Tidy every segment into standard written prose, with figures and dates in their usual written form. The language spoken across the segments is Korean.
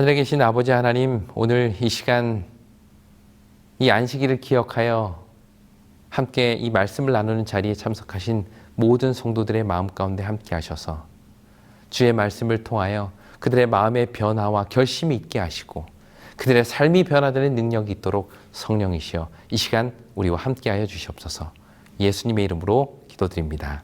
하늘에 계신 아버지 하나님, 오늘 이 시간 이 안식일을 기억하여 함께 이 말씀을 나누는 자리에 참석하신 모든 성도들의 마음 가운데 함께 하셔서 주의 말씀을 통하여 그들의 마음의 변화와 결심이 있게 하시고 그들의 삶이 변화되는 능력이 있도록 성령이시여 이 시간 우리와 함께 하여 주시옵소서. 예수님의 이름으로 기도드립니다.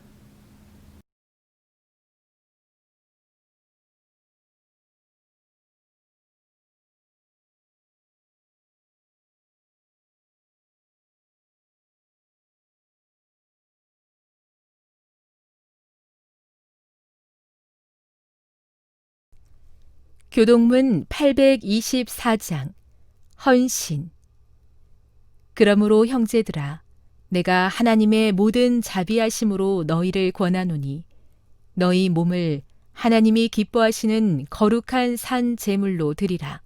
교동문 824장 헌신. 그러므로 형제들아, 내가 하나님의 모든 자비하심으로 너희를 권하노니 너희 몸을 하나님이 기뻐하시는 거룩한 산 제물로 드리라.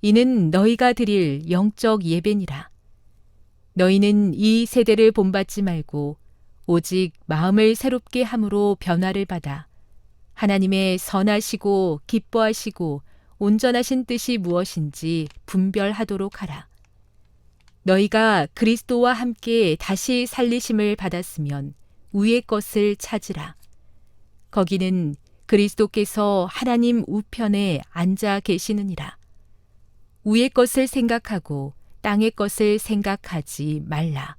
이는 너희가 드릴 영적 예배니라. 너희는 이 세대를 본받지 말고 오직 마음을 새롭게 함으로 변화를 받아 하나님의 선하시고 기뻐하시고 온전하신 뜻이 무엇인지 분별하도록 하라. 너희가 그리스도와 함께 다시 살리심을 받았으면 위의 것을 찾으라. 거기는 그리스도께서 하나님 우편에 앉아 계시느니라. 위의 것을 생각하고 땅의 것을 생각하지 말라.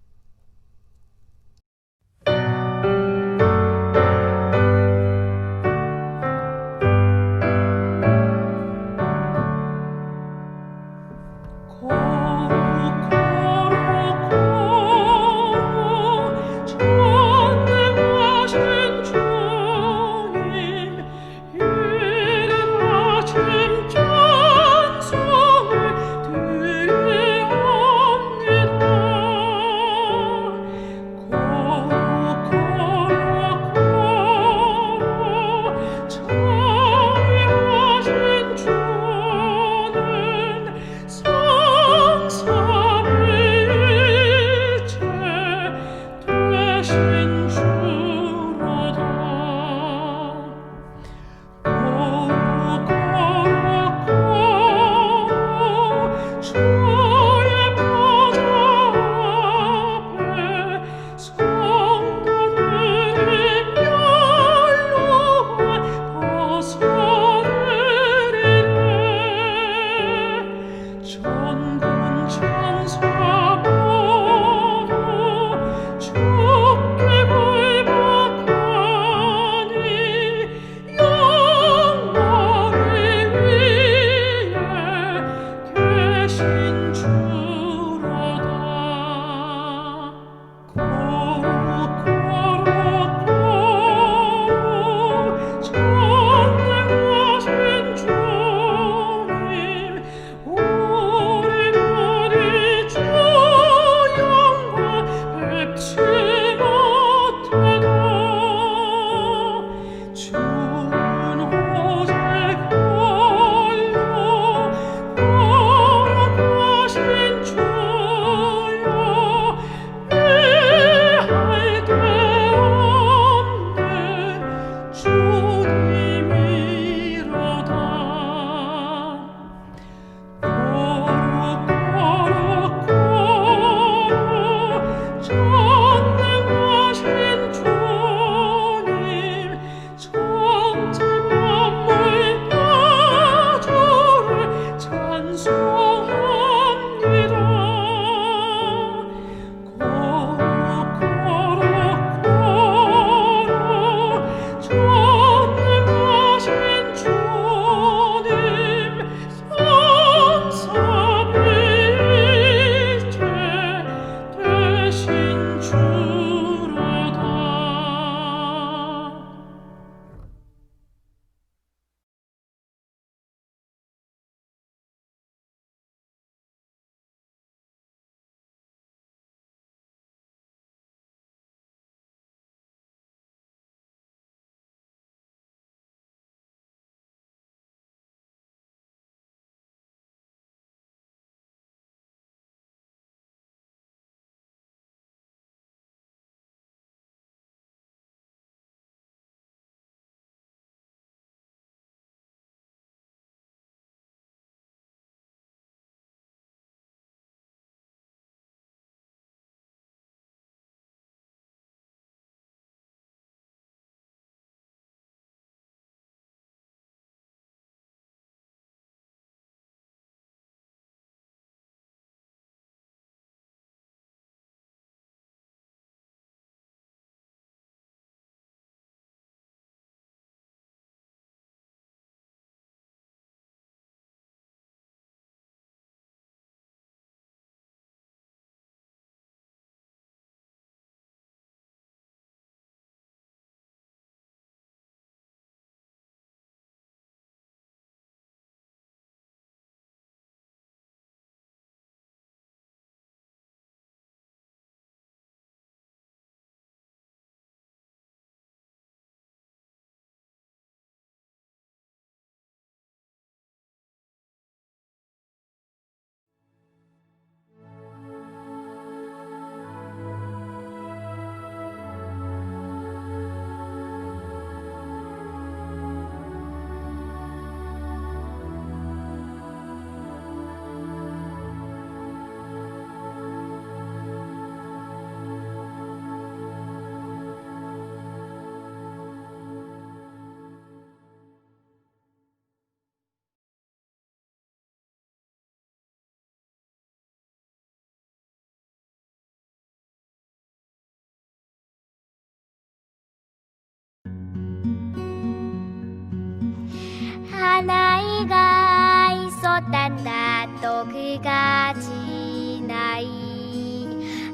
있었단다 또 그가지 나이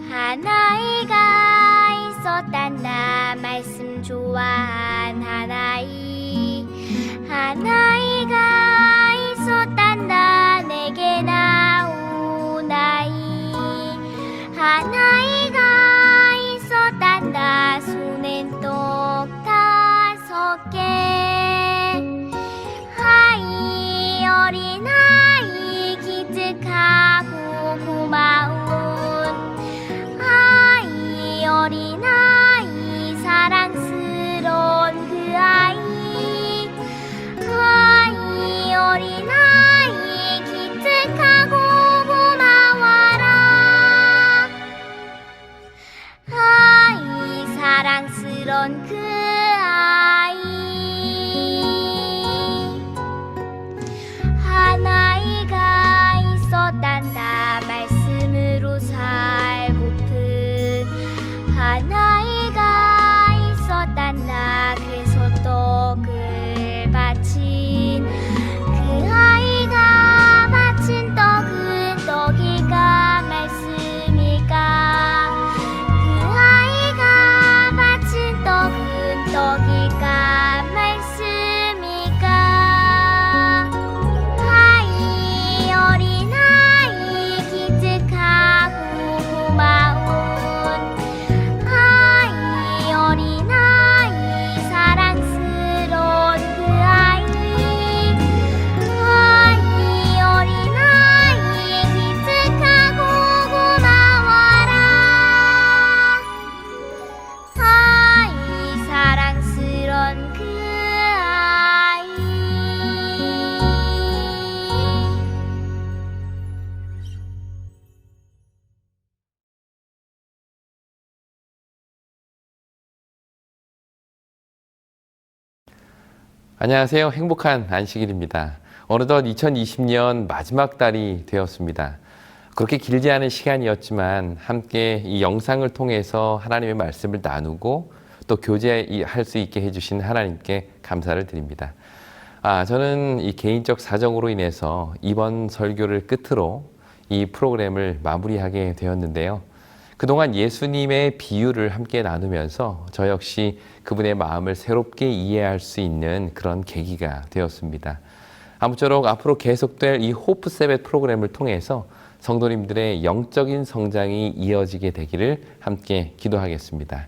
하나이가 있었단다 말씀 좋아한 하나이 하나이가 있었단다 내게 나온 아이 하나이가 있었단다 손엔 똑 5개 아이 어린아이 기특하고 고마운 아이 어린아이 사랑스러운 그 아이 아이 어린아이 기특하고 고마워라 아이 사랑스러운 그 아이 하나이가 있었단다 말씀으로 살고픈 하나이가 있었단다 그래서 떡을 바친 그 아이가 바친 떡은 떡이가 말씀이가 그 아이가 바친 떡은 떡이가 말씀이가 아이 어린아이 기특하고 고마운 아이 어린아이 사랑스러운 그 아이 아이 어린아이 기특하고 고마워라 아이 사랑스러운 그 아이 안녕하세요. 행복한 안식일입니다. 어느덧 2020년 마지막 달이 되었습니다. 그렇게 길지 않은 시간이었지만 함께 이 영상을 통해서 하나님의 말씀을 나누고 또 교제할 수 있게 해주신 하나님께 감사를 드립니다. 저는 이 개인적 사정으로 인해서 이번 설교를 끝으로 이 프로그램을 마무리하게 되었는데요. 그동안 예수님의 비유를 함께 나누면서 저 역시 그분의 마음을 새롭게 이해할 수 있는 그런 계기가 되었습니다. 아무쪼록 앞으로 계속될 이 호프 세벳 프로그램을 통해서 성도님들의 영적인 성장이 이어지게 되기를 함께 기도하겠습니다.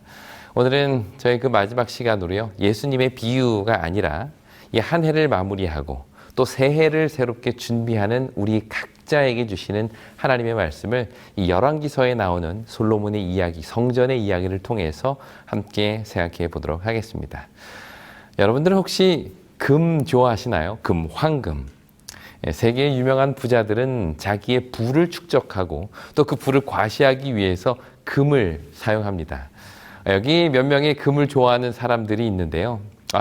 오늘은 저희 그 마지막 시간으로요. 예수님의 비유가 아니라 이 한 해를 마무리하고 또 새해를 새롭게 준비하는 우리 각자에게 주시는 하나님의 말씀을 이 열왕기서에 나오는 솔로몬의 이야기, 성전의 이야기를 통해서 함께 생각해 보도록 하겠습니다. 여러분들은 혹시 금 좋아하시나요? 금, 황금. 세계의 유명한 부자들은 자기의 부를 축적하고 또 그 부를 과시하기 위해서 금을 사용합니다. 여기 몇 명의 금을 좋아하는 사람들이 있는데요.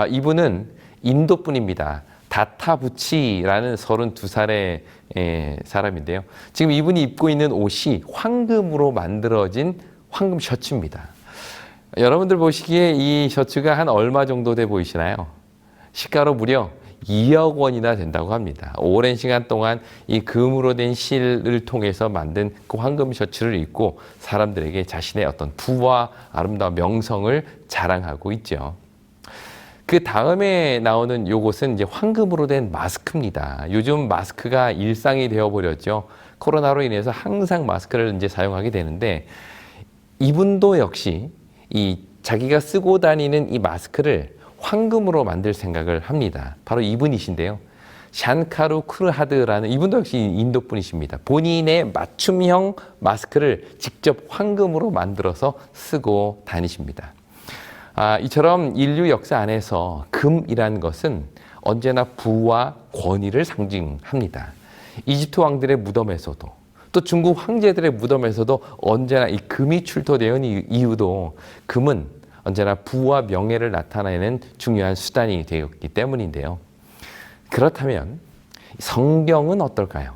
이분은 인도 분입니다. 다타부치라는 32살의 사람인데요. 지금 이분이 입고 있는 옷이 황금으로 만들어진 황금 셔츠입니다. 여러분들 보시기에 이 셔츠가 한 얼마 정도 돼 보이시나요? 시가로 무려 2억 원이나 된다고 합니다. 오랜 시간 동안 이 금으로 된 실을 통해서 만든 그 황금 셔츠를 입고 사람들에게 자신의 어떤 부와 아름다운 명성을 자랑하고 있죠. 그 다음에 나오는 요것은 이제 황금으로 된 마스크입니다. 요즘 마스크가 일상이 되어버렸죠. 코로나로 인해서 항상 마스크를 이제 사용하게 되는데 이분도 역시 이 자기가 쓰고 다니는 이 마스크를 황금으로 만들 생각을 합니다. 바로 이분이신데요. 샨카루 쿠르하드라는 이분도 역시 인도 분이십니다. 본인의 맞춤형 마스크를 직접 황금으로 만들어서 쓰고 다니십니다. 이처럼 인류 역사 안에서 금이라는 것은 언제나 부와 권위를 상징합니다. 이집트 왕들의 무덤에서도 또 중국 황제들의 무덤에서도 언제나 이 금이 출토되는 이유도 금은 언제나 부와 명예를 나타내는 중요한 수단이 되었기 때문인데요. 그렇다면 성경은 어떨까요?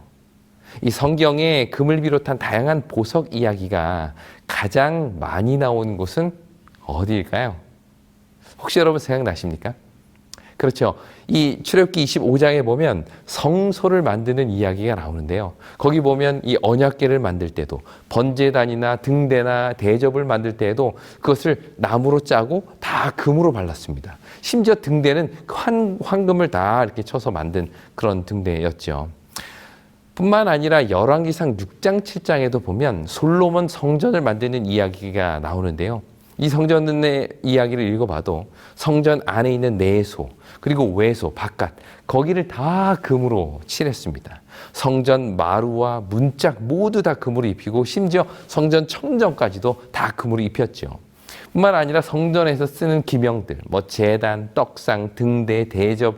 이 성경에 금을 비롯한 다양한 보석 이야기가 가장 많이 나온 곳은 어디일까요? 혹시 여러분 생각나십니까? 그렇죠. 이 출애굽기 25장에 보면 성소를 만드는 이야기가 나오는데요. 거기 보면 이 언약궤를 만들 때도 번제단이나 등대나 대접을 만들 때에도 그것을 나무로 짜고 다 금으로 발랐습니다. 심지어 등대는 황금을 다 이렇게 쳐서 만든 그런 등대였죠. 뿐만 아니라 열왕기상 6장 7장에도 보면 솔로몬 성전을 만드는 이야기가 나오는데요. 이 성전의 이야기를 읽어봐도 성전 안에 있는 내소 그리고 외소 바깥 거기를 다 금으로 칠했습니다. 성전 마루와 문짝 모두 다 금으로 입히고 심지어 성전 청정까지도 다 금으로 입혔죠. 뿐만 아니라 성전에서 쓰는 기명들 제단, 떡상, 등대, 대접,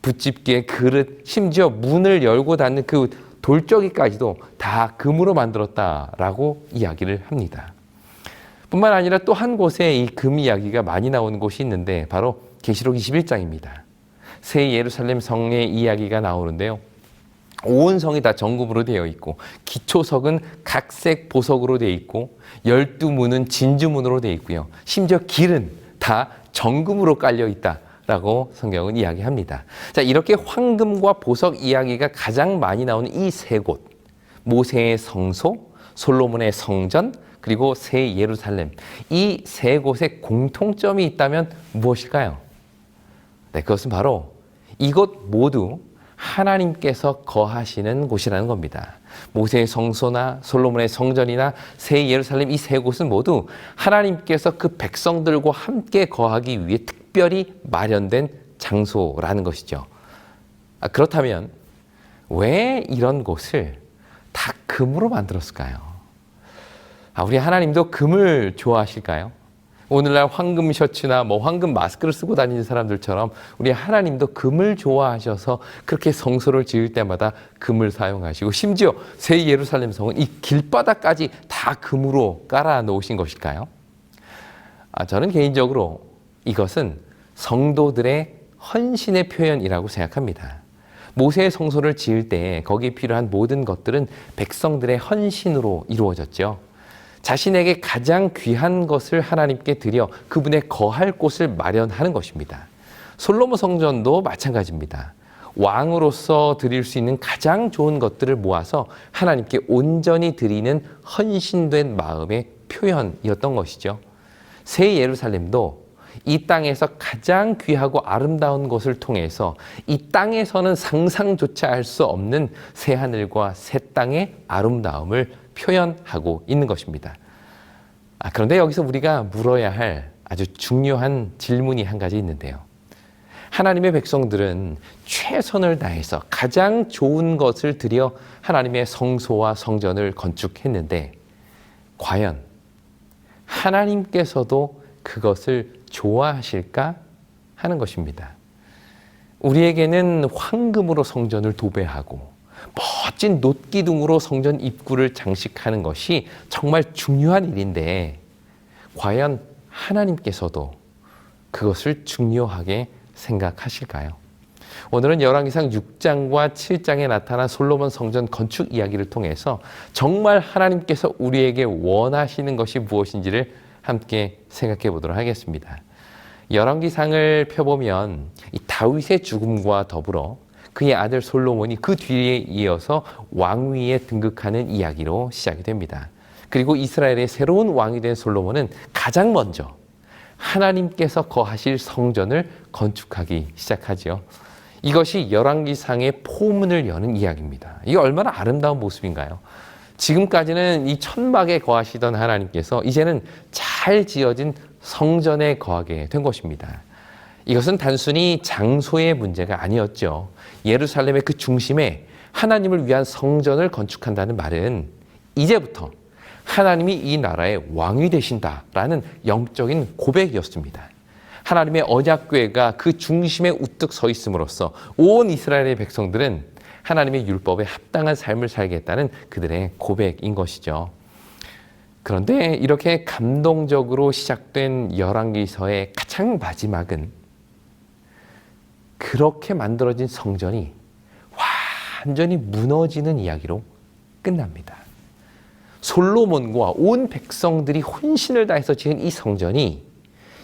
붓집게, 그릇 심지어 문을 열고 닫는 그 돌적이까지도 다 금으로 만들었다라고 이야기를 합니다. 뿐만 아니라 또 한 곳에 이 금 이야기가 많이 나오는 곳이 있는데 바로 계시록 21장입니다. 새 예루살렘 성의 이야기가 나오는데요. 온 성이 다 정금으로 되어 있고 기초석은 각색 보석으로 되어 있고 12문은 진주문으로 되어 있고요. 심지어 길은 다 정금으로 깔려 있다라고 성경은 이야기합니다. 자, 이렇게 황금과 보석 이야기가 가장 많이 나오는 이 세 곳, 모세의 성소, 솔로몬의 성전, 그리고 새 예루살렘, 이 세 곳에 공통점이 있다면 무엇일까요? 네, 그것은 바로 이곳 모두 하나님께서 거하시는 곳이라는 겁니다. 모세의 성소나 솔로몬의 성전이나 새 예루살렘 이 세 곳은 모두 하나님께서 그 백성들과 함께 거하기 위해 특별히 마련된 장소라는 것이죠. 그렇다면 왜 이런 곳을 다 금으로 만들었을까요? 우리 하나님도 금을 좋아하실까요? 오늘날 황금 셔츠나 황금 마스크를 쓰고 다니는 사람들처럼 우리 하나님도 금을 좋아하셔서 그렇게 성소를 지을 때마다 금을 사용하시고 심지어 새 예루살렘 성은 이 길바닥까지 다 금으로 깔아 놓으신 것일까요? 저는 개인적으로 이것은 성도들의 헌신의 표현이라고 생각합니다. 모세의 성소를 지을 때 거기에 필요한 모든 것들은 백성들의 헌신으로 이루어졌죠. 자신에게 가장 귀한 것을 하나님께 드려 그분의 거할 곳을 마련하는 것입니다. 솔로몬 성전도 마찬가지입니다. 왕으로서 드릴 수 있는 가장 좋은 것들을 모아서 하나님께 온전히 드리는 헌신된 마음의 표현이었던 것이죠. 새 예루살렘도 이 땅에서 가장 귀하고 아름다운 것을 통해서 이 땅에서는 상상조차 할 수 없는 새 하늘과 새 땅의 아름다움을 표현하고 있는 것입니다. 그런데 여기서 우리가 물어야 할 아주 중요한 질문이 한 가지 있는데요. 하나님의 백성들은 최선을 다해서 가장 좋은 것을 들여 하나님의 성소와 성전을 건축했는데 과연 하나님께서도 그것을 좋아하실까 하는 것입니다. 우리에게는 황금으로 성전을 도배하고 멋진 놋기둥으로 성전 입구를 장식하는 것이 정말 중요한 일인데 과연 하나님께서도 그것을 중요하게 생각하실까요? 오늘은 열왕기상 6장과 7장에 나타난 솔로몬 성전 건축 이야기를 통해서 정말 하나님께서 우리에게 원하시는 것이 무엇인지를 함께 생각해 보도록 하겠습니다. 열왕기상을 펴보면 이 다윗의 죽음과 더불어 그의 아들 솔로몬이 그 뒤에 이어서 왕위에 등극하는 이야기로 시작이 됩니다. 그리고 이스라엘의 새로운 왕이 된 솔로몬은 가장 먼저 하나님께서 거하실 성전을 건축하기 시작하죠. 이것이 열왕기상의 포문을 여는 이야기입니다. 이게 얼마나 아름다운 모습인가요? 지금까지는 이 천막에 거하시던 하나님께서 이제는 잘 지어진 성전에 거하게 된 것입니다. 이것은 단순히 장소의 문제가 아니었죠. 예루살렘의 그 중심에 하나님을 위한 성전을 건축한다는 말은 이제부터 하나님이 이 나라의 왕이 되신다라는 영적인 고백이었습니다. 하나님의 언약궤가 그 중심에 우뚝 서 있음으로써 온 이스라엘의 백성들은 하나님의 율법에 합당한 삶을 살겠다는 그들의 고백인 것이죠. 그런데 이렇게 감동적으로 시작된 열왕기서의 가장 마지막은 그렇게 만들어진 성전이 완전히 무너지는 이야기로 끝납니다. 솔로몬과 온 백성들이 혼신을 다해서 지은 이 성전이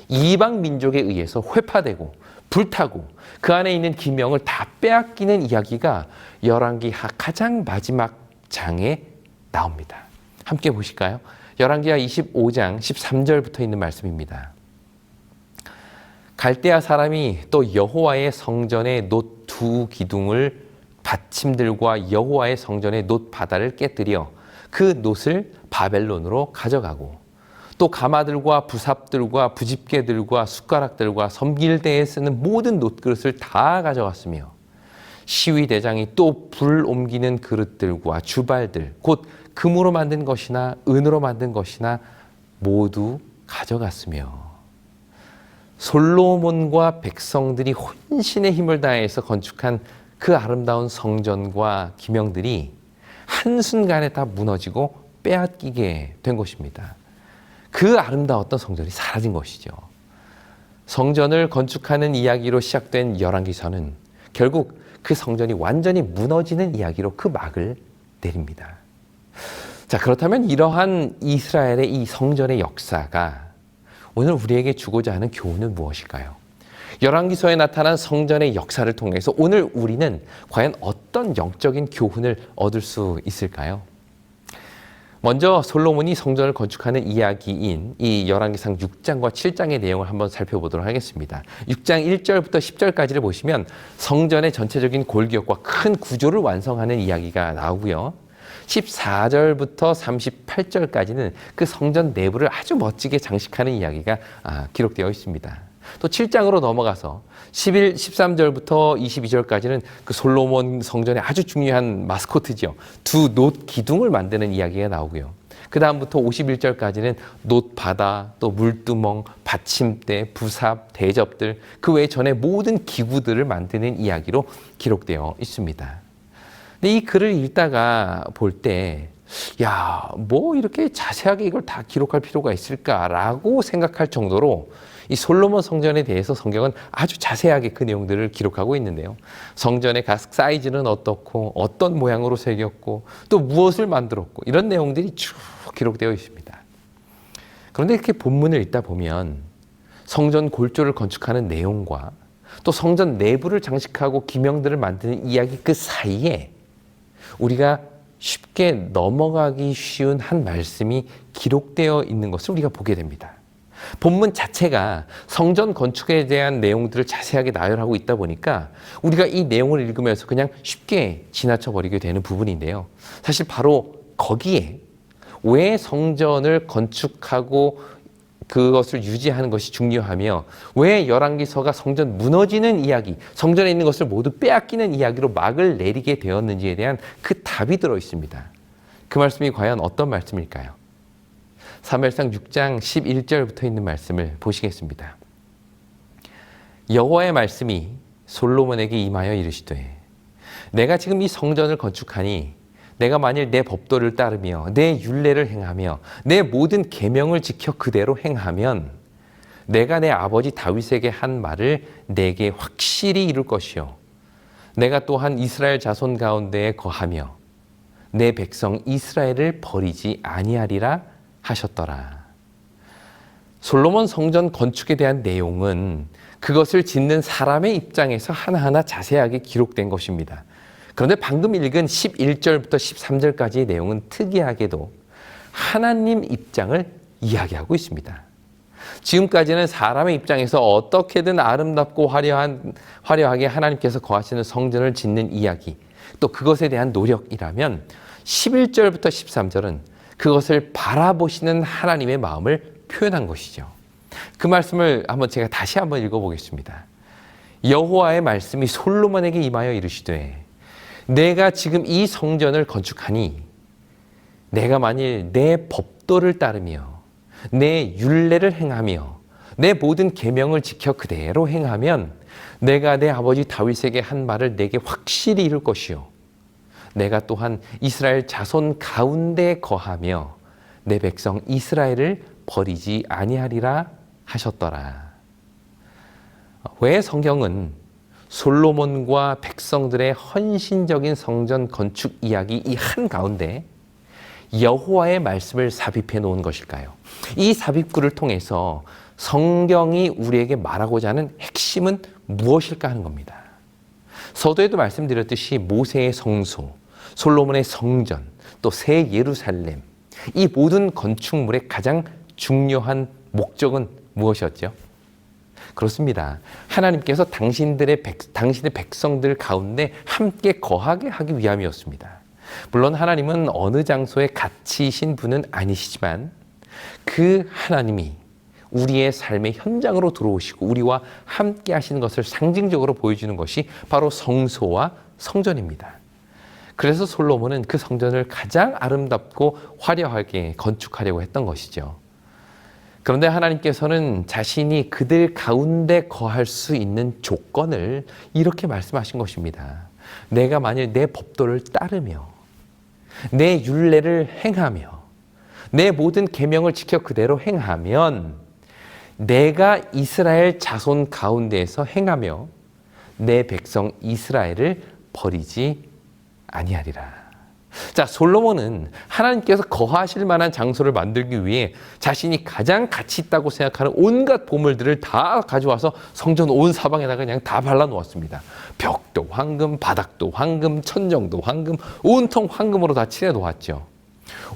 이방 민족에 의해서 회파되고 불타고 그 안에 있는 기명을 다 빼앗기는 이야기가 열왕기하 가장 마지막 장에 나옵니다. 함께 보실까요? 열왕기하 25장 13절부터 있는 말씀입니다. 갈대아 사람이 또 여호와의 성전의 놋 두 기둥을 받침들과 여호와의 성전의 놋 바다를 깨뜨려 그 놋을 바벨론으로 가져가고 또 가마들과 부삽들과 부집개들과 숟가락들과 섬길대에 쓰는 모든 놋그릇을 다 가져갔으며 시위대장이 또 불 옮기는 그릇들과 주발들 곧 금으로 만든 것이나 은으로 만든 것이나 모두 가져갔으며 솔로몬과 백성들이 혼신의 힘을 다해서 건축한 그 아름다운 성전과 기명들이 한순간에 다 무너지고 빼앗기게 된 것입니다. 그 아름다웠던 성전이 사라진 것이죠. 성전을 건축하는 이야기로 시작된 열왕기서는 결국 그 성전이 완전히 무너지는 이야기로 그 막을 내립니다. 자, 그렇다면 이러한 이스라엘의 이 성전의 역사가 오늘 우리에게 주고자 하는 교훈은 무엇일까요? 열왕기서에 나타난 성전의 역사를 통해서 오늘 우리는 과연 어떤 영적인 교훈을 얻을 수 있을까요? 먼저 솔로몬이 성전을 건축하는 이야기인 이 열왕기상 6장과 7장의 내용을 한번 살펴보도록 하겠습니다. 6장 1절부터 10절까지를 보시면 성전의 전체적인 골격과 큰 구조를 완성하는 이야기가 나오고요. 14절부터 38절까지는 그 성전 내부를 아주 멋지게 장식하는 이야기가 기록되어 있습니다. 또 7장으로 넘어가서 13절부터 22절까지는 그 솔로몬 성전의 아주 중요한 마스코트죠. 두 놋 기둥을 만드는 이야기가 나오고요. 그 다음부터 51절까지는 놋 바다, 또 물두멍, 받침대, 부삽, 대접들, 그 외 전에 모든 기구들을 만드는 이야기로 기록되어 있습니다. 근데 이 글을 읽다가 볼 때, 야, 뭐 이렇게 자세하게 이걸 다 기록할 필요가 있을까라고 생각할 정도로 이 솔로몬 성전에 대해서 성경은 아주 자세하게 그 내용들을 기록하고 있는데요. 성전의 각 사이즈는 어떻고 어떤 모양으로 새겼고 또 무엇을 만들었고 이런 내용들이 쭉 기록되어 있습니다. 그런데 이렇게 본문을 읽다 보면 성전 골조를 건축하는 내용과 또 성전 내부를 장식하고 기명들을 만드는 이야기 그 사이에 우리가 쉽게 넘어가기 쉬운 한 말씀이 기록되어 있는 것을 우리가 보게 됩니다. 본문 자체가 성전 건축에 대한 내용들을 자세하게 나열하고 있다 보니까 우리가 이 내용을 읽으면서 그냥 쉽게 지나쳐버리게 되는 부분인데요. 사실 바로 거기에 왜 성전을 건축하고 그것을 유지하는 것이 중요하며 왜 열왕기서가 성전 무너지는 이야기, 성전에 있는 것을 모두 빼앗기는 이야기로 막을 내리게 되었는지에 대한 그 답이 들어 있습니다. 그 말씀이 과연 어떤 말씀일까요? 사무엘상 6장 11절부터 있는 말씀을 보시겠습니다. 여호와의 말씀이 솔로몬에게 임하여 이르시되 내가 지금 이 성전을 건축하니 내가 만일 내 법도를 따르며 내 율례를 행하며 내 모든 계명을 지켜 그대로 행하면 내가 내 아버지 다윗에게 한 말을 내게 확실히 이룰 것이요 내가 또한 이스라엘 자손 가운데에 거하며 내 백성 이스라엘을 버리지 아니하리라 하셨더라. 솔로몬 성전 건축에 대한 내용은 그것을 짓는 사람의 입장에서 하나하나 자세하게 기록된 것입니다. 그런데 방금 읽은 11절부터 13절까지의 내용은 특이하게도 하나님 입장을 이야기하고 있습니다. 지금까지는 사람의 입장에서 어떻게든 아름답고 화려하게 하나님께서 거하시는 성전을 짓는 이야기, 또 그것에 대한 노력이라면 11절부터 13절은 그것을 바라보시는 하나님의 마음을 표현한 것이죠. 그 말씀을 제가 다시 한번 읽어보겠습니다. 여호와의 말씀이 솔로몬에게 임하여 이르시되 내가 지금 이 성전을 건축하니 내가 만일 내 법도를 따르며 내 율례를 행하며 내 모든 계명을 지켜 그대로 행하면 내가 내 아버지 다윗에게 한 말을 내게 확실히 이룰 것이요 내가 또한 이스라엘 자손 가운데 거하며 내 백성 이스라엘을 버리지 아니하리라 하셨더라. 왜 성경은 솔로몬과 백성들의 헌신적인 성전 건축 이야기 이 한가운데 여호와의 말씀을 삽입해 놓은 것일까요? 이 삽입구를 통해서 성경이 우리에게 말하고자 하는 핵심은 무엇일까 하는 겁니다. 서두에도 말씀드렸듯이 모세의 성소, 솔로몬의 성전, 또 새 예루살렘, 이 모든 건축물의 가장 중요한 목적은 무엇이었죠? 그렇습니다. 하나님께서 당신의 백성들 가운데 함께 거하게 하기 위함이었습니다. 물론 하나님은 어느 장소에 갇히신 분은 아니시지만 그 하나님이 우리의 삶의 현장으로 들어오시고 우리와 함께 하시는 것을 상징적으로 보여주는 것이 바로 성소와 성전입니다. 그래서 솔로몬은 그 성전을 가장 아름답고 화려하게 건축하려고 했던 것이죠. 그런데 하나님께서는 자신이 그들 가운데 거할 수 있는 조건을 이렇게 말씀하신 것입니다. 내가 만일 내 법도를 따르며 내 율례를 행하며 내 모든 계명을 지켜 그대로 행하면 내가 이스라엘 자손 가운데에서 행하며 내 백성 이스라엘을 버리지 아니하리라. 자, 솔로몬은 하나님께서 거하실 만한 장소를 만들기 위해 자신이 가장 가치 있다고 생각하는 온갖 보물들을 다 가져와서 성전 온 사방에다가 그냥 다 발라 놓았습니다. 벽도 황금, 바닥도 황금, 천정도 황금, 온통 황금으로 다 칠해 놓았죠.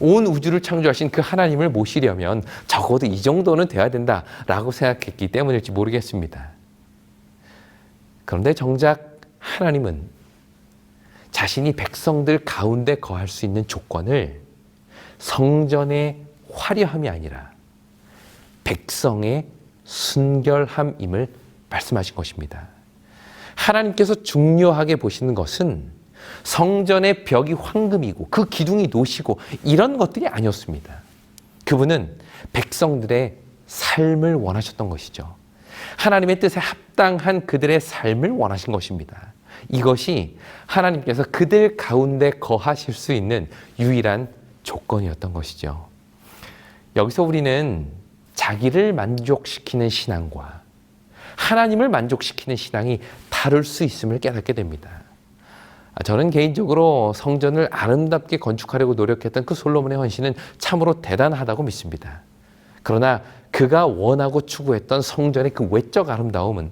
온 우주를 창조하신 그 하나님을 모시려면 적어도 이 정도는 돼야 된다라고 생각했기 때문일지 모르겠습니다. 그런데 정작 하나님은 자신이 백성들 가운데 거할 수 있는 조건을 성전의 화려함이 아니라 백성의 순결함임을 말씀하신 것입니다. 하나님께서 중요하게 보시는 것은 성전의 벽이 황금이고 그 기둥이 노시고 이런 것들이 아니었습니다. 그분은 백성들의 삶을 원하셨던 것이죠. 하나님의 뜻에 합당한 그들의 삶을 원하신 것입니다. 이것이 하나님께서 그들 가운데 거하실 수 있는 유일한 조건이었던 것이죠. 여기서 우리는 자기를 만족시키는 신앙과 하나님을 만족시키는 신앙이 다를 수 있음을 깨닫게 됩니다. 저는 개인적으로 성전을 아름답게 건축하려고 노력했던 그 솔로몬의 헌신은 참으로 대단하다고 믿습니다. 그러나 그가 원하고 추구했던 성전의 그 외적 아름다움은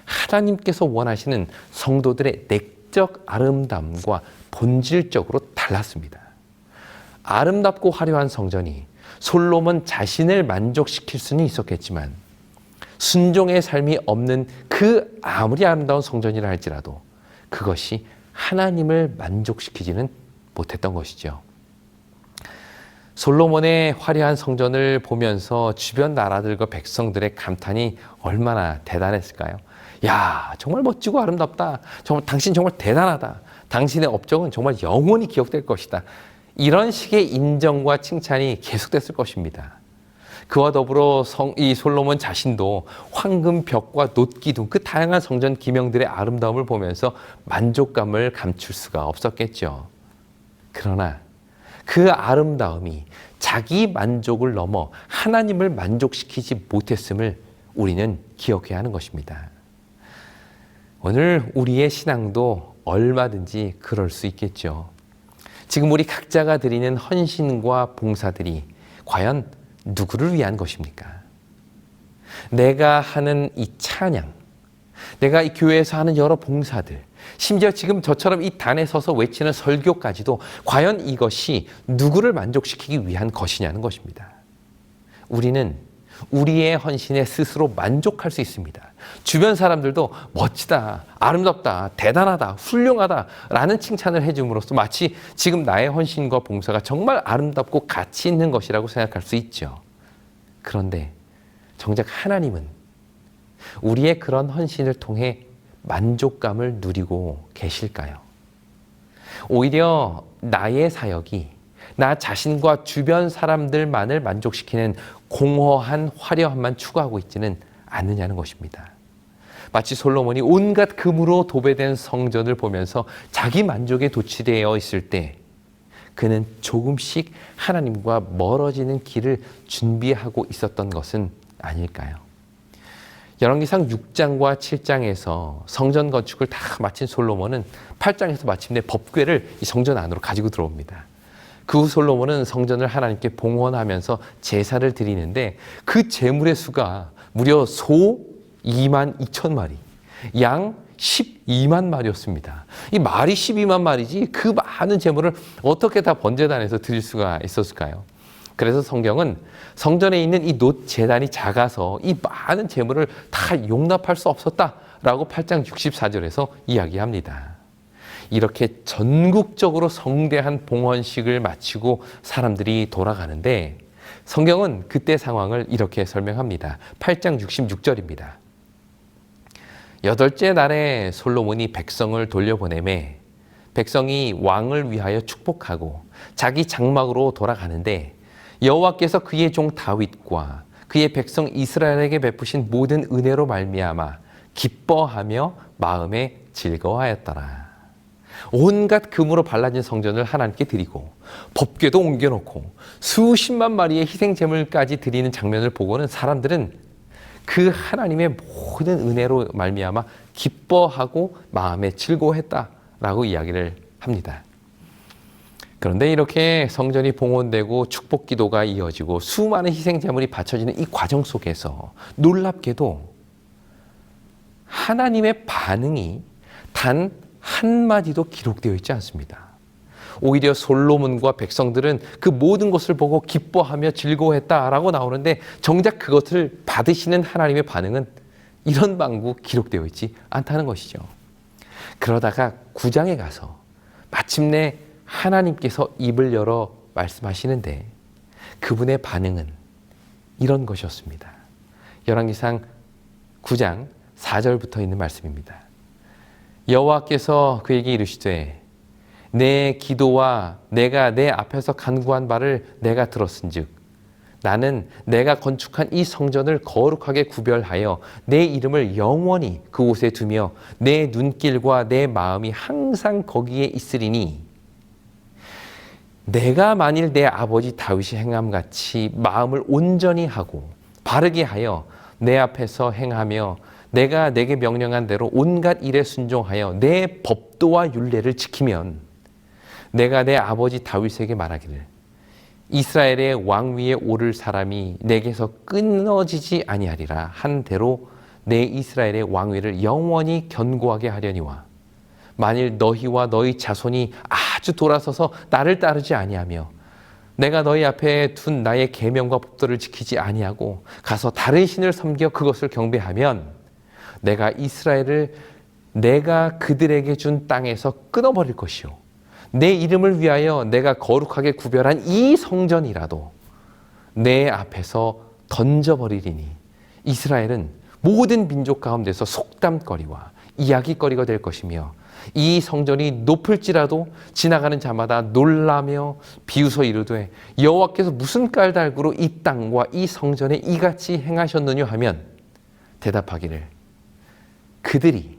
하나님께서 원하시는 성도들의 내적 아름다움과 본질적으로 달랐습니다. 아름답고 화려한 성전이 솔로몬 자신을 만족시킬 수는 있었겠지만 순종의 삶이 없는 그 아무리 아름다운 성전이라 할지라도 그것이 하나님을 만족시키지는 못했던 것이죠. 솔로몬의 화려한 성전을 보면서 주변 나라들과 백성들의 감탄이 얼마나 대단했을까요? 야, 정말 멋지고 아름답다. 정말 당신 정말 대단하다. 당신의 업적은 정말 영원히 기억될 것이다. 이런 식의 인정과 칭찬이 계속됐을 것입니다. 그와 더불어 이 솔로몬 자신도 황금 벽과 놋기둥 그 다양한 성전 기명들의 아름다움을 보면서 만족감을 감출 수가 없었겠죠. 그러나 그 아름다움이 자기 만족을 넘어 하나님을 만족시키지 못했음을 우리는 기억해야 하는 것입니다. 오늘 우리의 신앙도 얼마든지 그럴 수 있겠죠. 지금 우리 각자가 드리는 헌신과 봉사들이 과연 누구를 위한 것입니까? 내가 하는 이 찬양, 내가 이 교회에서 하는 여러 봉사들, 심지어 지금 저처럼 이 단에 서서 외치는 설교까지도 과연 이것이 누구를 만족시키기 위한 것이냐는 것입니다. 우리는 우리의 헌신에 스스로 만족할 수 있습니다. 주변 사람들도 멋지다, 아름답다, 대단하다, 훌륭하다 라는 칭찬을 해줌으로써 마치 지금 나의 헌신과 봉사가 정말 아름답고 가치 있는 것이라고 생각할 수 있죠. 그런데 정작 하나님은 우리의 그런 헌신을 통해 만족감을 누리고 계실까요? 오히려 나의 사역이 나 자신과 주변 사람들만을 만족시키는 공허한 화려함만 추구하고 있지는 않느냐는 것입니다. 마치 솔로몬이 온갖 금으로 도배된 성전을 보면서 자기 만족에 도취되어 있을 때 그는 조금씩 하나님과 멀어지는 길을 준비하고 있었던 것은 아닐까요? 열왕기상 6장과 7장에서 성전 건축을 다 마친 솔로몬은 8장에서 마침내 법궤를 이 성전 안으로 가지고 들어옵니다. 그 후 솔로몬은 성전을 하나님께 봉헌하면서 제사를 드리는데 그 제물의 수가 무려 소 2만 2천 마리, 양 12만 마리였습니다. 이 말이 12만 마리지 그 많은 제물을 어떻게 다 번제단에서 드릴 수가 있었을까요? 그래서 성경은 성전에 있는 이 놋 제단이 작아서 이 많은 제물을 다 용납할 수 없었다라고 8장 64절에서 이야기합니다. 이렇게 전국적으로 성대한 봉헌식을 마치고 사람들이 돌아가는데 성경은 그때 상황을 이렇게 설명합니다. 8장 66절입니다. 여덟째 날에 솔로몬이 백성을 돌려보내매 백성이 왕을 위하여 축복하고 자기 장막으로 돌아가는데 여호와께서 그의 종 다윗과 그의 백성 이스라엘에게 베푸신 모든 은혜로 말미암아 기뻐하며 마음에 즐거워하였더라. 온갖 금으로 발라진 성전을 하나님께 드리고 법궤도 옮겨놓고 수십만 마리의 희생제물까지 드리는 장면을 보고는 사람들은 그 하나님의 모든 은혜로 말미암아 기뻐하고 마음에 즐거워했다라고 이야기를 합니다. 그런데 이렇게 성전이 봉헌되고 축복기도가 이어지고 수많은 희생제물이 바쳐지는 이 과정 속에서 놀랍게도 하나님의 반응이 단 한마디도 기록되어 있지 않습니다. 오히려 솔로몬과 백성들은 그 모든 것을 보고 기뻐하며 즐거워했다라고 나오는데 정작 그것을 받으시는 하나님의 반응은 이런 방구 기록되어 있지 않다는 것이죠. 그러다가 9장에 가서 마침내 하나님께서 입을 열어 말씀하시는데 그분의 반응은 이런 것이었습니다. 열왕기상 9장 4절부터 있는 말씀입니다. 여호와께서 그에게 이르시되 내 기도와 내가 내 앞에서 간구한 바를 내가 들었은즉 나는 내가 건축한 이 성전을 거룩하게 구별하여 내 이름을 영원히 그곳에 두며 내 눈길과 내 마음이 항상 거기에 있으리니 내가 만일 내 아버지 다윗이 행함같이 마음을 온전히 하고 바르게 하여 내 앞에서 행하며 내가 내게 명령한 대로 온갖 일에 순종하여 내 법도와 율례를 지키면 내가 내 아버지 다윗에게 말하기를 이스라엘의 왕 위에 오를 사람이 내게서 끊어지지 아니하리라 한 대로 내 이스라엘의 왕위를 영원히 견고하게 하려니와 만일 너희와 너희 자손이 아주 돌아서서 나를 따르지 아니하며 내가 너희 앞에 둔 나의 계명과 법도를 지키지 아니하고 가서 다른 신을 섬겨 그것을 경배하면 내가 이스라엘을 내가 그들에게 준 땅에서 끊어버릴 것이요 내 이름을 위하여 내가 거룩하게 구별한 이 성전이라도 내 앞에서 던져버리리니 이스라엘은 모든 민족 가운데서 속담거리와 이야기거리가 될 것이며 이 성전이 높을지라도 지나가는 자마다 놀라며 비웃어 이르되 여호와께서 무슨 깔달구로 이 땅과 이 성전에 이같이 행하셨느냐 하면 대답하기를 그들이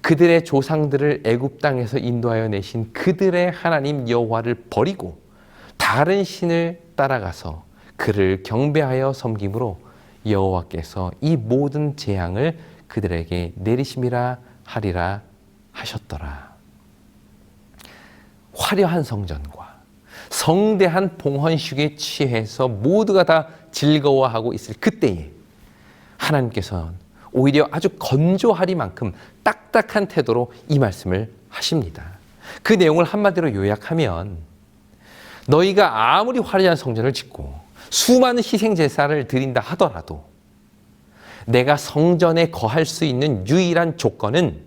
그들의 조상들을 애굽 땅에서 인도하여 내신 그들의 하나님 여호와를 버리고 다른 신을 따라가서 그를 경배하여 섬김으로 여호와께서 이 모든 재앙을 그들에게 내리심이라 하리라 하셨더라. 화려한 성전과 성대한 봉헌식에 취해서 모두가 다 즐거워하고 있을 그때에 하나님께서는 오히려 아주 건조하리만큼 딱딱한 태도로 이 말씀을 하십니다. 그 내용을 한마디로 요약하면 너희가 아무리 화려한 성전을 짓고 수많은 희생제사를 드린다 하더라도 내가 성전에 거할 수 있는 유일한 조건은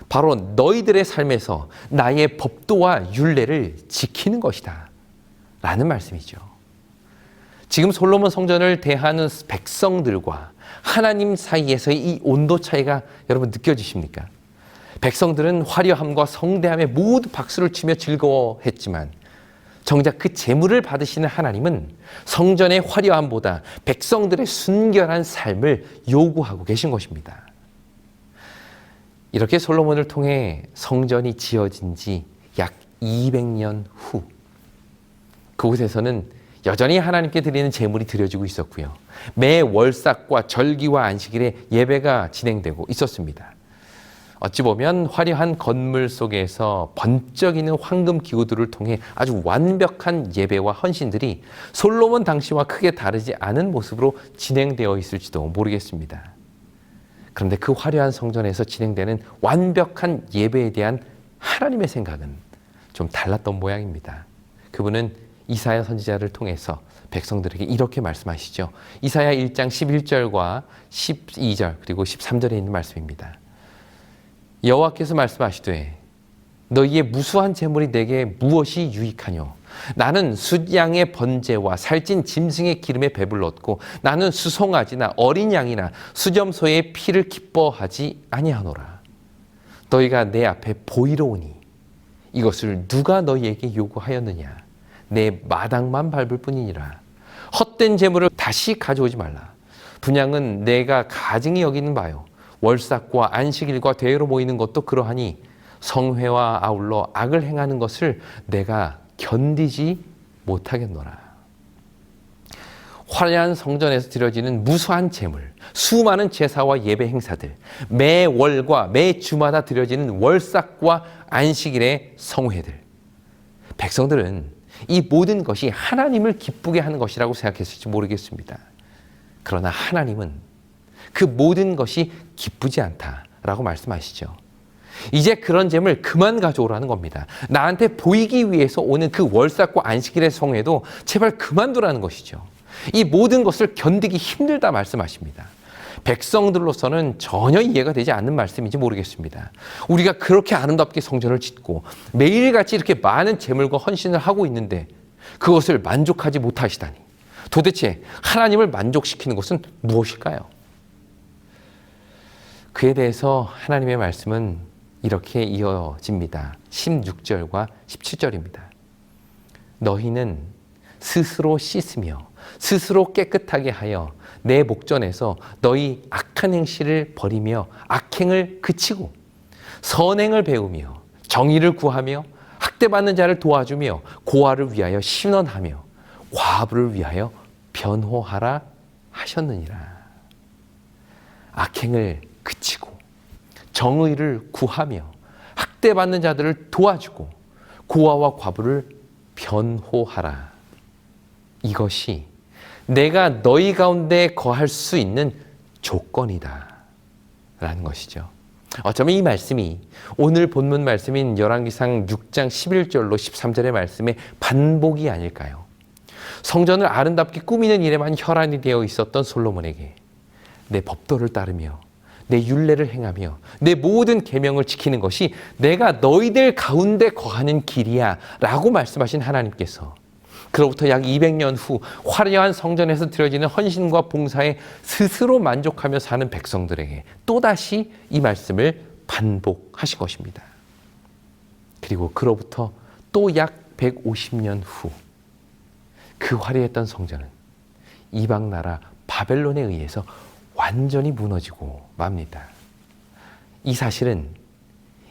바로 너희들의 삶에서 나의 법도와 율례를 지키는 것이다 라는 말씀이죠. 지금 솔로몬 성전을 대하는 백성들과 하나님 사이에서의 이 온도 차이가 여러분 느껴지십니까? 백성들은 화려함과 성대함에 모두 박수를 치며 즐거워했지만 정작 그 제물을 받으시는 하나님은 성전의 화려함보다 백성들의 순결한 삶을 요구하고 계신 것입니다. 이렇게 솔로몬을 통해 성전이 지어진 지 약 200년 후 그곳에서는 여전히 하나님께 드리는 제물이 드려지고 있었고요. 매 월삭과 절기와 안식일에 예배가 진행되고 있었습니다. 어찌 보면 화려한 건물 속에서 번쩍이는 황금 기구들을 통해 아주 완벽한 예배와 헌신들이 솔로몬 당시와 크게 다르지 않은 모습으로 진행되어 있을지도 모르겠습니다. 그런데 그 화려한 성전에서 진행되는 완벽한 예배에 대한 하나님의 생각은 좀 달랐던 모양입니다. 그분은 이사야 선지자를 통해서 백성들에게 이렇게 말씀하시죠. 이사야 1장 11절과 12절 그리고 13절에 있는 말씀입니다. 여호와께서 말씀하시되 너희의 무수한 재물이 내게 무엇이 유익하뇨? 나는 숫양의 번제와 살찐 짐승의 기름에 배불렀고 나는 수송아지나 어린 양이나 수점소의 피를 기뻐하지 아니하노라. 너희가 내 앞에 보이러 오니 이것을 누가 너희에게 요구하였느냐? 내 마당만 밟을 뿐이니라. 헛된 재물을 다시 가져오지 말라. 분향은 내가 가증히 여기는 바요. 월삭과 안식일과 대회로 모이는 것도 그러하니 성회와 아울러 악을 행하는 것을 내가 견디지 못하겠노라. 화려한 성전에서 드려지는 무수한 제물, 수많은 제사와 예배 행사들, 매 월과 매 주마다 드려지는 월삭과 안식일의 성회들. 백성들은 이 모든 것이 하나님을 기쁘게 하는 것이라고 생각했을지 모르겠습니다. 그러나 하나님은 그 모든 것이 기쁘지 않다라고 말씀하시죠. 이제 그런 재물 그만 가져오라는 겁니다. 나한테 보이기 위해서 오는 그 월삭과 안식일의 성회도 제발 그만두라는 것이죠. 이 모든 것을 견디기 힘들다 말씀하십니다. 백성들로서는 전혀 이해가 되지 않는 말씀인지 모르겠습니다. 우리가 그렇게 아름답게 성전을 짓고 매일같이 이렇게 많은 재물과 헌신을 하고 있는데 그것을 만족하지 못하시다니. 도대체 하나님을 만족시키는 것은 무엇일까요? 그에 대해서 하나님의 말씀은 이렇게 이어집니다. 16절과 17절입니다. 너희는 스스로 씻으며 스스로 깨끗하게 하여 내 목전에서 너희 악한 행실을 버리며 악행을 그치고 선행을 배우며 정의를 구하며 학대받는 자를 도와주며 고아를 위하여 신원하며 과부를 위하여 변호하라 하셨느니라. 악행을 그치고 정의를 구하며 학대받는 자들을 도와주고 고아와 과부를 변호하라. 이것이 내가 너희 가운데 거할 수 있는 조건이다 라는 것이죠. 어쩌면 이 말씀이 오늘 본문 말씀인 열왕기상 6장 11절로 13절의 말씀의 반복이 아닐까요? 성전을 아름답게 꾸미는 일에만 혈안이 되어 있었던 솔로몬에게 내 법도를 따르며 내 율례를 행하며 내 모든 계명을 지키는 것이 내가 너희들 가운데 거하는 길이야 라고 말씀하신 하나님께서 그로부터 약 200년 후 화려한 성전에서 드려지는 헌신과 봉사에 스스로 만족하며 사는 백성들에게 또다시 이 말씀을 반복하신 것입니다. 그리고 그로부터 또 약 150년 후 그 화려했던 성전은 이방 나라 바벨론에 의해서 완전히 무너지고 맙니다. 이 사실은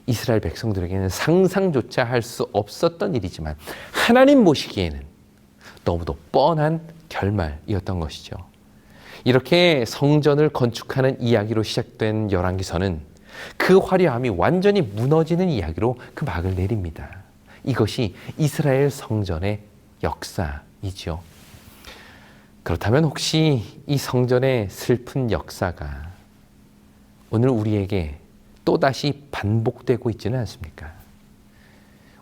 이스라엘 백성들에게는 상상조차 할 수 없었던 일이지만 하나님 보시기에는 너무도 뻔한 결말이었던 것이죠. 이렇게 성전을 건축하는 이야기로 시작된 열왕기서는 그 화려함이 완전히 무너지는 이야기로 그 막을 내립니다. 이것이 이스라엘 성전의 역사이죠. 그렇다면 혹시 이 성전의 슬픈 역사가 오늘 우리에게 또다시 반복되고 있지는 않습니까?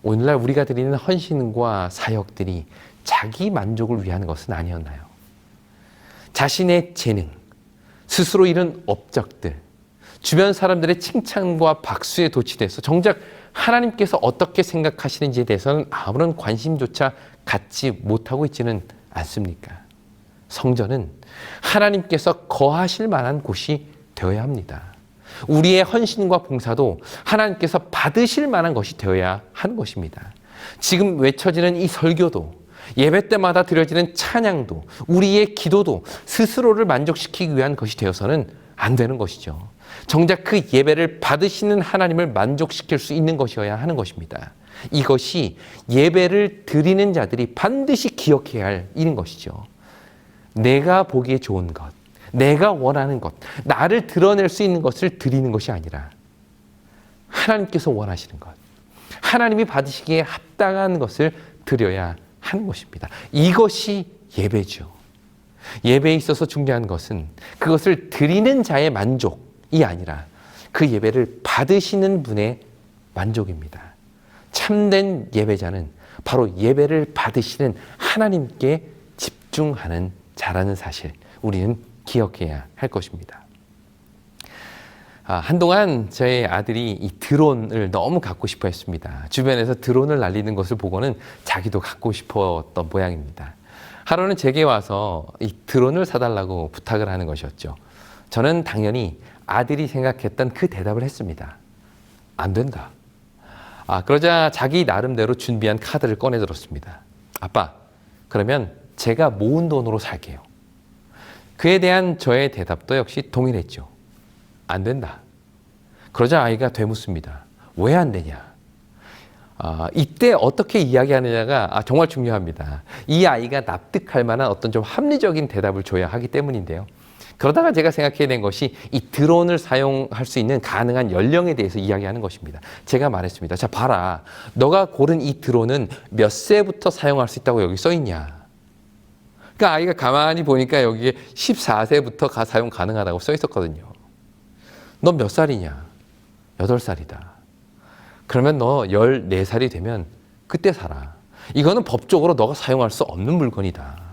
오늘날 우리가 드리는 헌신과 사역들이 자기 만족을 위한 것은 아니었나요? 자신의 재능, 스스로 이룬 업적들, 주변 사람들의 칭찬과 박수에 도취돼서 정작 하나님께서 어떻게 생각하시는지에 대해서는 아무런 관심조차 갖지 못하고 있지는 않습니까? 성전은 하나님께서 거하실 만한 곳이 되어야 합니다. 우리의 헌신과 봉사도 하나님께서 받으실 만한 것이 되어야 하는 것입니다. 지금 외쳐지는 이 설교도 예배 때마다 드려지는 찬양도 우리의 기도도 스스로를 만족시키기 위한 것이 되어서는 안 되는 것이죠. 정작 그 예배를 받으시는 하나님을 만족시킬 수 있는 것이어야 하는 것입니다. 이것이 예배를 드리는 자들이 반드시 기억해야 할 일인 것이죠. 내가 보기에 좋은 것, 내가 원하는 것, 나를 드러낼 수 있는 것을 드리는 것이 아니라 하나님께서 원하시는 것, 하나님이 받으시기에 합당한 것을 드려야 하는 것입니다. 이것이 예배죠. 예배에 있어서 중요한 것은 그것을 드리는 자의 만족이 아니라 그 예배를 받으시는 분의 만족입니다. 참된 예배자는 바로 예배를 받으시는 하나님께 집중하는 자라는 사실, 우리는 기억해야 할 것입니다. 한동안 저희 아들이 이 드론을 너무 갖고 싶어 했습니다. 주변에서 드론을 날리는 것을 보고는 자기도 갖고 싶었던 모양입니다. 하루는 제게 와서 이 드론을 사달라고 부탁을 하는 것이었죠. 저는 당연히 아들이 생각했던 그 대답을 했습니다. 안 된다. 그러자 자기 나름대로 준비한 카드를 꺼내 들었습니다. 아빠, 그러면 제가 모은 돈으로 살게요. 그에 대한 저의 대답도 역시 동일했죠. 안 된다. 그러자 아이가 되묻습니다. 왜 안 되냐? 이때 어떻게 이야기하느냐가 정말 중요합니다. 이 아이가 납득할 만한 어떤 좀 합리적인 대답을 줘야 하기 때문인데요. 그러다가 제가 생각해낸 것이 이 드론을 사용할 수 있는 가능한 연령에 대해서 이야기하는 것입니다. 제가 말했습니다. 자, 봐라. 너가 고른 이 드론은 몇 세부터 사용할 수 있다고 여기 써 있냐? 그러니까 아이가 가만히 보니까 여기에 14세부터 사용 가능하다고 써 있었거든요. 너 몇 살이냐? 8살이다. 그러면 너 14살이 되면 그때 사라. 이거는 법적으로 너가 사용할 수 없는 물건이다.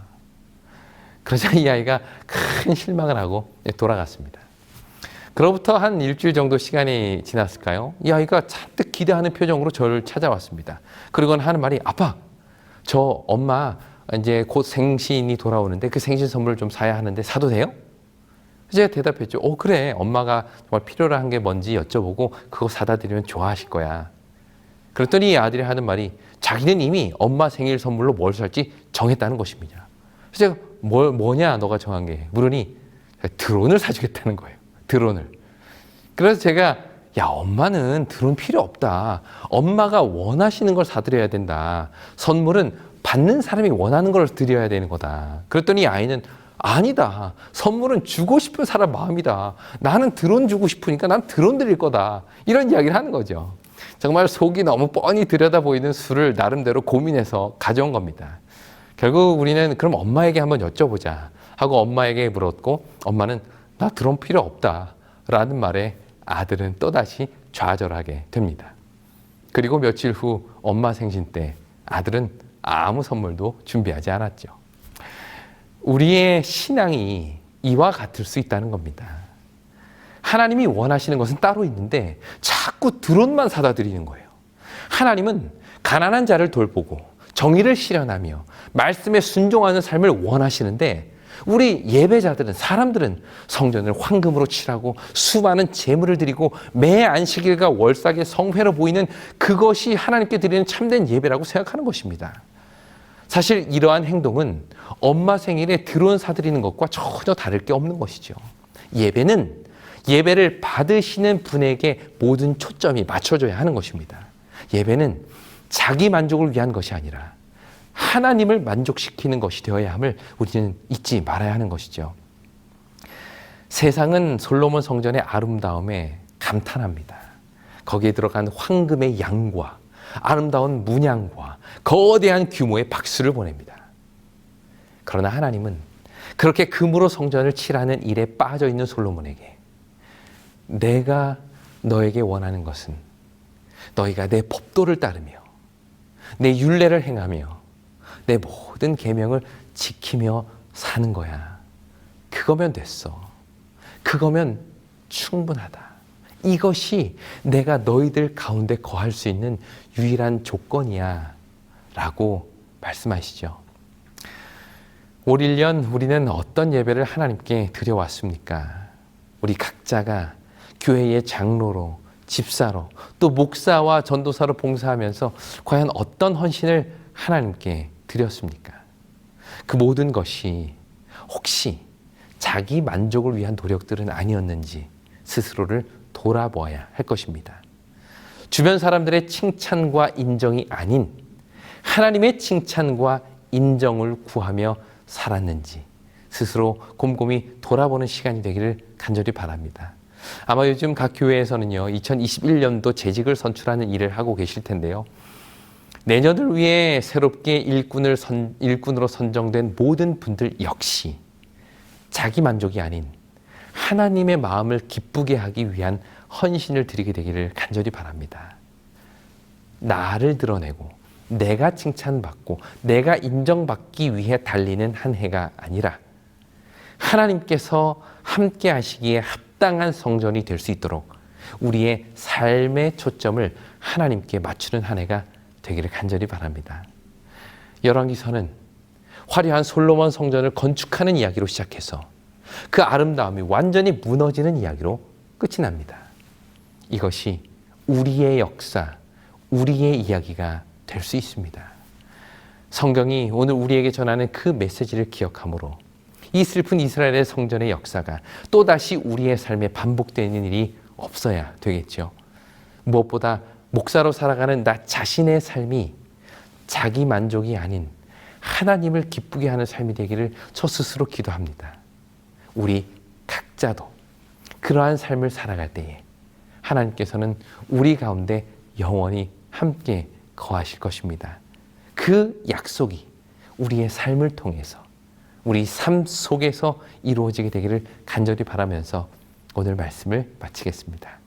그러자 이 아이가 큰 실망을 하고 돌아갔습니다. 그로부터 한 일주일 정도 시간이 지났을까요? 이 아이가 잔뜩 기대하는 표정으로 저를 찾아왔습니다. 그리고는 하는 말이, 아빠, 저 엄마 이제 곧 생신이 돌아오는데 그 생신 선물을 좀 사야 하는데 사도 돼요? 제가 대답했죠. 그래. 엄마가 정말 필요로 한 게 뭔지 여쭤보고 그거 사다 드리면 좋아하실 거야. 그랬더니 이 아들이 하는 말이 자기는 이미 엄마 생일 선물로 뭘 살지 정했다는 것입니다. 그래서 제가 뭐냐 너가 정한 게 물으니 드론을 사주겠다는 거예요. 드론을. 그래서 제가 야, 엄마는 드론 필요 없다. 엄마가 원하시는 걸 사드려야 된다. 선물은 받는 사람이 원하는 걸 드려야 되는 거다. 그랬더니 아이는 아니다. 선물은 주고 싶은 사람 마음이다. 나는 드론 주고 싶으니까 난 드론 드릴 거다. 이런 이야기를 하는 거죠. 정말 속이 너무 뻔히 들여다 보이는 수를 나름대로 고민해서 가져온 겁니다. 결국 우리는 그럼 엄마에게 한번 여쭤보자 하고 엄마에게 물었고 엄마는 나 드론 필요 없다 라는 말에 아들은 또다시 좌절하게 됩니다. 그리고 며칠 후 엄마 생신 때 아들은 아무 선물도 준비하지 않았죠. 우리의 신앙이 이와 같을 수 있다는 겁니다. 하나님이 원하시는 것은 따로 있는데 자꾸 드론만 사다 드리는 거예요. 하나님은 가난한 자를 돌보고 정의를 실현하며 말씀에 순종하는 삶을 원하시는데 우리 예배자들은, 사람들은 성전을 황금으로 칠하고 수많은 제물을 드리고 매 안식일과 월삭의 성회로 보이는 그것이 하나님께 드리는 참된 예배라고 생각하는 것입니다. 사실 이러한 행동은 엄마 생일에 드론 사드리는 것과 전혀 다를 게 없는 것이죠. 예배는 예배를 받으시는 분에게 모든 초점이 맞춰져야 하는 것입니다. 예배는 자기 만족을 위한 것이 아니라 하나님을 만족시키는 것이 되어야 함을 우리는 잊지 말아야 하는 것이죠. 세상은 솔로몬 성전의 아름다움에 감탄합니다. 거기에 들어간 황금의 양과 아름다운 문양과 거대한 규모의 박수를 보냅니다. 그러나 하나님은 그렇게 금으로 성전을 칠하는 일에 빠져 있는 솔로몬에게 내가 너에게 원하는 것은 너희가 내 법도를 따르며 내 율례를 행하며 내 모든 계명을 지키며 사는 거야. 그거면 됐어. 그거면 충분하다. 이것이 내가 너희들 가운데 거할 수 있는 유일한 조건이야 라고 말씀하시죠. 올 1년 우리는 어떤 예배를 하나님께 드려왔습니까? 우리 각자가 교회의 장로로, 집사로, 또 목사와 전도사로 봉사하면서 과연 어떤 헌신을 하나님께 드렸습니까? 그 모든 것이 혹시 자기 만족을 위한 노력들은 아니었는지 스스로를 돌아보아야 할 것입니다. 주변 사람들의 칭찬과 인정이 아닌 하나님의 칭찬과 인정을 구하며 살았는지 스스로 곰곰이 돌아보는 시간이 되기를 간절히 바랍니다. 아마 요즘 각 교회에서는요, 2021년도 재직을 선출하는 일을 하고 계실 텐데요. 내년을 위해 새롭게 일꾼으로 선정된 모든 분들 역시 자기 만족이 아닌 하나님의 마음을 기쁘게 하기 위한 헌신을 드리게 되기를 간절히 바랍니다. 나를 드러내고 내가 칭찬받고 내가 인정받기 위해 달리는 한 해가 아니라 하나님께서 함께 하시기에 합당한 성전이 될 수 있도록 우리의 삶의 초점을 하나님께 맞추는 한 해가 되기를 간절히 바랍니다. 열왕기서는 화려한 솔로몬 성전을 건축하는 이야기로 시작해서 그 아름다움이 완전히 무너지는 이야기로 끝이 납니다. 이것이 우리의 역사, 우리의 이야기가 될 수 있습니다. 성경이 오늘 우리에게 전하는 그 메시지를 기억함으로 이 슬픈 이스라엘의 성전의 역사가 또다시 우리의 삶에 반복되는 일이 없어야 되겠죠. 무엇보다 목사로 살아가는 나 자신의 삶이 자기 만족이 아닌 하나님을 기쁘게 하는 삶이 되기를 저 스스로 기도합니다. 우리 각자도 그러한 삶을 살아갈 때에 하나님께서는 우리 가운데 영원히 함께 거하실 것입니다. 그 약속이 우리의 삶을 통해서 우리 삶 속에서 이루어지게 되기를 간절히 바라면서 오늘 말씀을 마치겠습니다.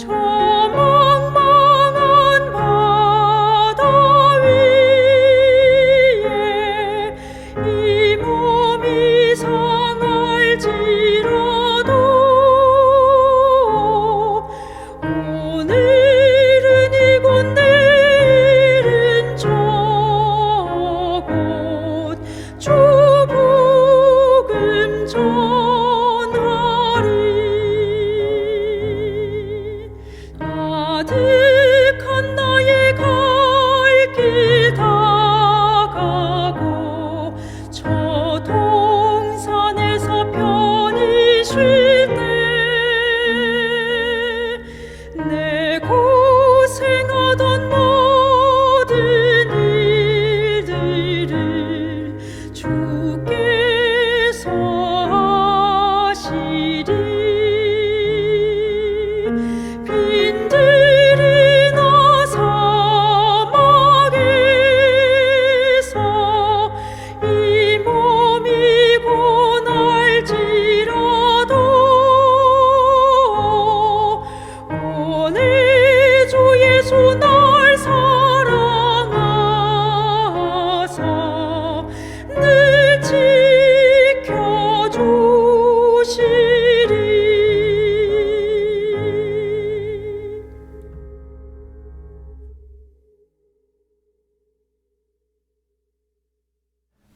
조망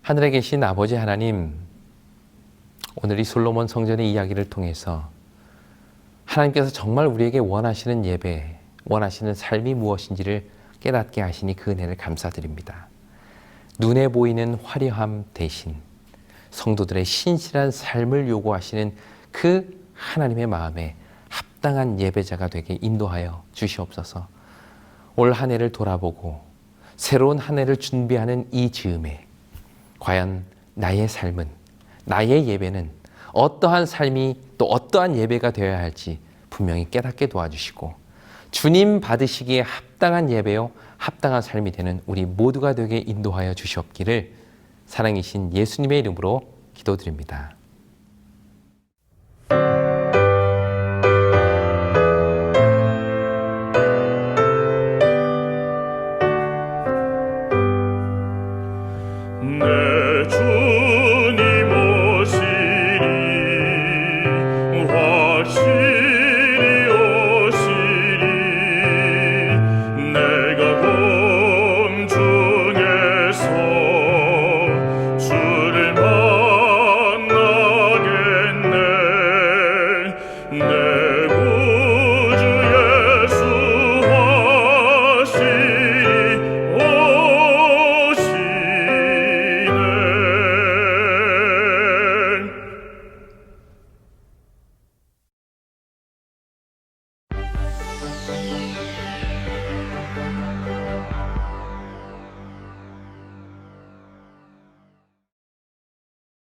하늘에 계신 아버지 하나님, 오늘 이 솔로몬 성전의 이야기를 통해서 하나님께서 정말 우리에게 원하시는 예배, 원하시는 삶이 무엇인지를 깨닫게 하시니 그 은혜를 감사드립니다. 눈에 보이는 화려함 대신 성도들의 신실한 삶을 요구하시는 그 하나님의 마음에 합당한 예배자가 되게 인도하여 주시옵소서. 올 한 해를 돌아보고 새로운 한 해를 준비하는 이 즈음에 과연 나의 삶은, 나의 예배는 어떠한 삶이 또 어떠한 예배가 되어야 할지 분명히 깨닫게 도와주시고 주님 받으시기에 합당한 예배요 합당한 삶이 되는 우리 모두가 되게 인도하여 주시옵기를 사랑이신 예수님의 이름으로 기도드립니다.